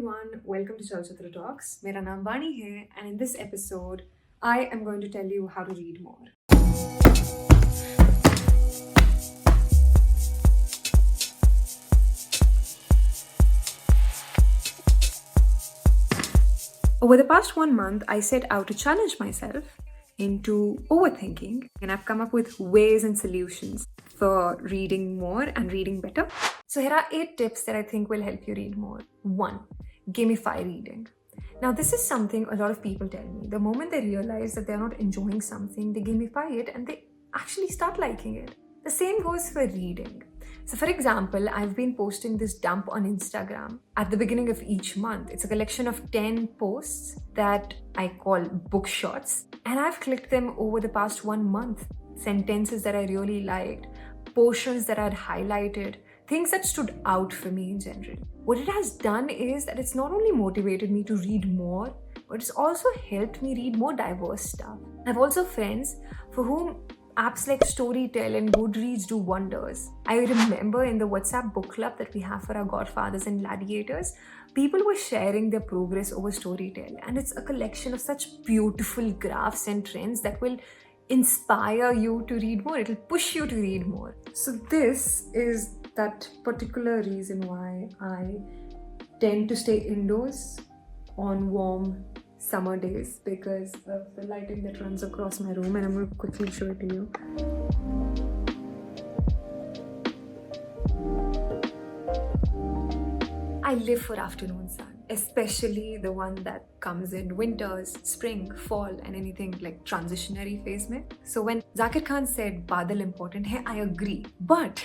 everyone, welcome to Chalchitra Talks. मेरा नाम वाणी है and in this episode, I am going to tell you how to read more. Over the past 1 month, I set out to challenge myself into overthinking, and I've come up with ways and solutions for reading more and reading better. So here are 8 tips that I think will help you read more. 1. Gamify reading. Now this is something a lot of people tell me. The moment they realize that they're not enjoying something, they gamify it and they actually start liking it. The same goes for reading. So for example, I've been posting this dump on Instagram at the beginning of each month. It's a collection of 10 posts that I call book shots, and I've clicked them over the past 1 month. Sentences that I really liked, portions that I'd highlighted, things that stood out for me in general. What it has done is that it's not only motivated me to read more, but it's also helped me read more diverse stuff. I've also friends for whom apps like Storytel and Goodreads do wonders. I remember in the WhatsApp book club that we have for our Godfathers and Gladiators, people were sharing their progress over Storytel, and it's a collection of such beautiful graphs and trends that will inspire you to read more. It'll push you to read more. So this is that particular reason why I tend to stay indoors on warm summer days, because of the lighting that runs across my room, and I'm going to quickly show it to you. I live for afternoon sun, especially the one that comes in winters, spring, fall, and anything like transitionary phase mein. So when Zakir Khan said badal important hai, I agree. But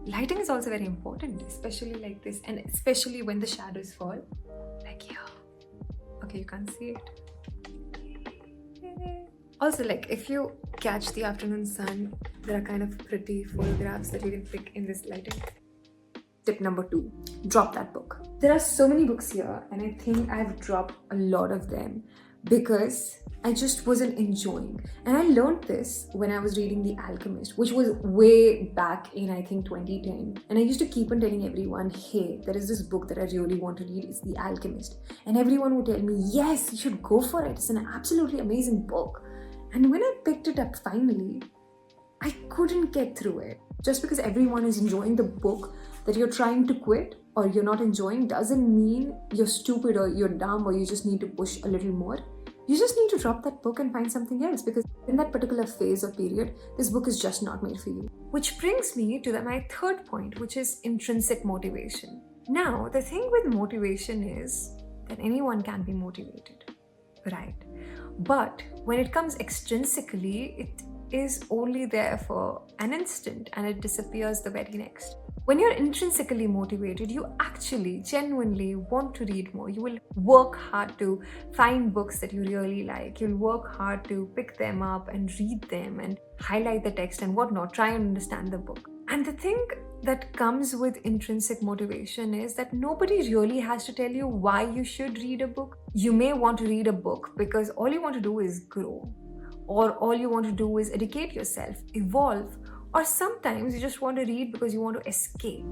lighting is also very important, especially like this, and especially when the shadows fall. Like here. Okay, you can't see it. Also, like if you catch the afternoon sun, there are kind of pretty photographs that you can pick in this lighting. Tip number 2, drop that book. There are so many books here, and I think I've dropped a lot of them because I just wasn't enjoying. And I learned this when I was reading The Alchemist, which was way back in, I think, 2010. And I used to keep on telling everyone, hey, there is this book that I really want to read. It's The Alchemist. And everyone would tell me, yes, you should go for it. It's an absolutely amazing book. And when I picked it up finally, I couldn't get through it. Just because everyone is enjoying the book that you're trying to quit or you're not enjoying doesn't mean you're stupid or you're dumb or you just need to push a little more. You just need to drop that book and find something else, because in that particular phase or period, this book is just not made for you. Which brings me to my 3rd point, which is intrinsic motivation. Now, the thing with motivation is that anyone can be motivated, right? But when it comes extrinsically, it is only there for an instant and it disappears the very next. When you're intrinsically motivated, you actually genuinely want to read more. You will work hard to find books that you really like. You'll work hard to pick them up and read them and highlight the text and whatnot, try and understand the book. And the thing that comes with intrinsic motivation is that nobody really has to tell you why you should read a book. You may want to read a book because all you want to do is grow, or all you want to do is educate yourself, evolve, or sometimes you just want to read because you want to escape.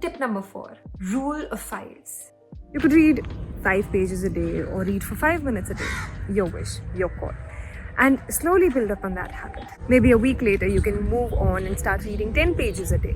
Tip number 4, rule of 5s. You could read 5 pages a day or read for 5 minutes a day. Your wish, your call. And slowly build up on that habit. Maybe a week later, you can move on and start reading 10 pages a day.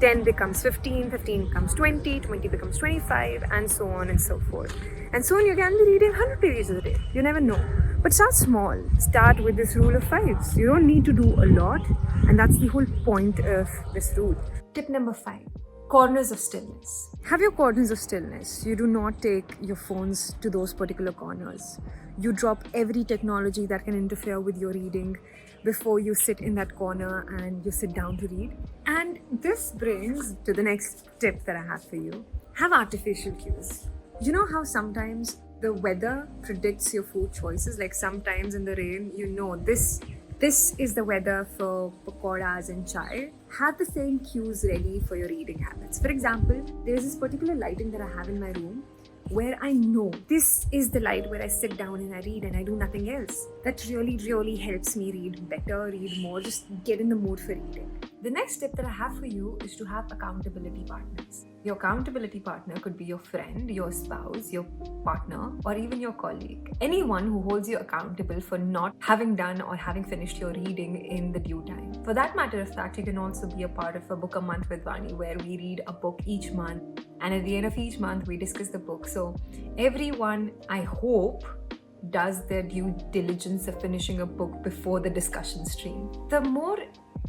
10 becomes 15, 15 becomes 20, 20 becomes 25, and so on and so forth. And soon you can be reading 100 pages a day. You never know. But start small. Start with this rule of 5s. You don't need to do a lot, and that's the whole point of this rule. Tip number 5, corners of stillness. Have your corners of stillness. You do not take your phones to those particular corners. You drop every technology that can interfere with your reading before you sit in that corner and you sit down to read. And this brings to the next tip that I have for you. Have artificial cues. You know how sometimes the weather predicts your food choices? Like sometimes in the rain, you know this is the weather for pakoras and chai. Have the same cues ready for your reading habits. For example, there's this particular lighting that I have in my room where I know this is the light where I sit down and I read and I do nothing else. That really, really helps me read better, read more, just get in the mood for reading. The next tip that I have for you is to have accountability partners. Your accountability partner could be your friend, your spouse, your partner, or even your colleague. Anyone who holds you accountable for not having done or having finished your reading in the due time. For that matter of fact, you can also be a part of a book a month with Vaani, where we read a book each month, and at the end of each month we discuss the book. So everyone, I hope, does their due diligence of finishing a book before the discussion stream. The more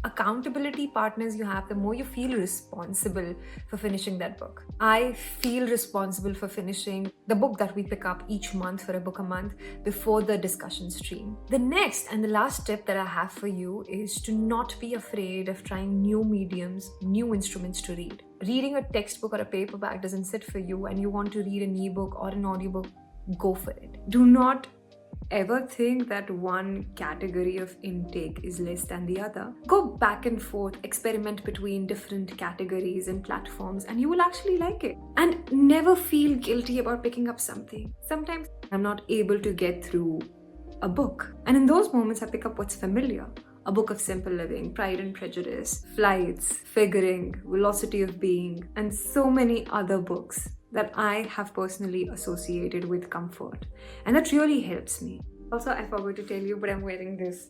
accountability partners you have, the more you feel responsible for finishing that book. I feel responsible for finishing the book that we pick up each month for a book a month before the discussion stream. The next and the last tip that I have for you is to not be afraid of trying new mediums, new instruments to read. Reading a textbook or a paperback doesn't sit for you and you want to read an ebook or an audiobook, go for it. Do not ever think that one category of intake is less than the other. Go back and forth, experiment between different categories and platforms, and you will actually like it. And never feel guilty about picking up something. Sometimes I'm not able to get through a book, and in those moments I pick up what's familiar. A book of simple living, Pride and Prejudice, Flights, Figuring, Velocity of Being, and so many other books that I have personally associated with comfort. And that really helps me. Also, I forgot to tell you, but I'm wearing this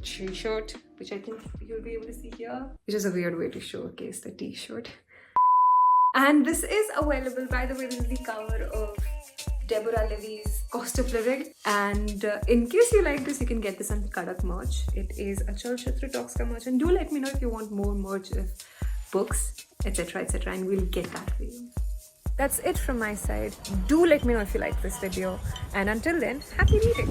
t-shirt, which I think you'll be able to see here, which is a weird way to showcase the t-shirt. And this is available, by the way, this is the cover of Deborah Levy's Cost of Living. And in case you like this, you can get this on Kadak merch. It is a Chalchitra Talks merch. And do let me know if you want more merch of books, etc., and we'll get that for you. That's it from my side. Do let me know if you like this video. And until then, happy reading.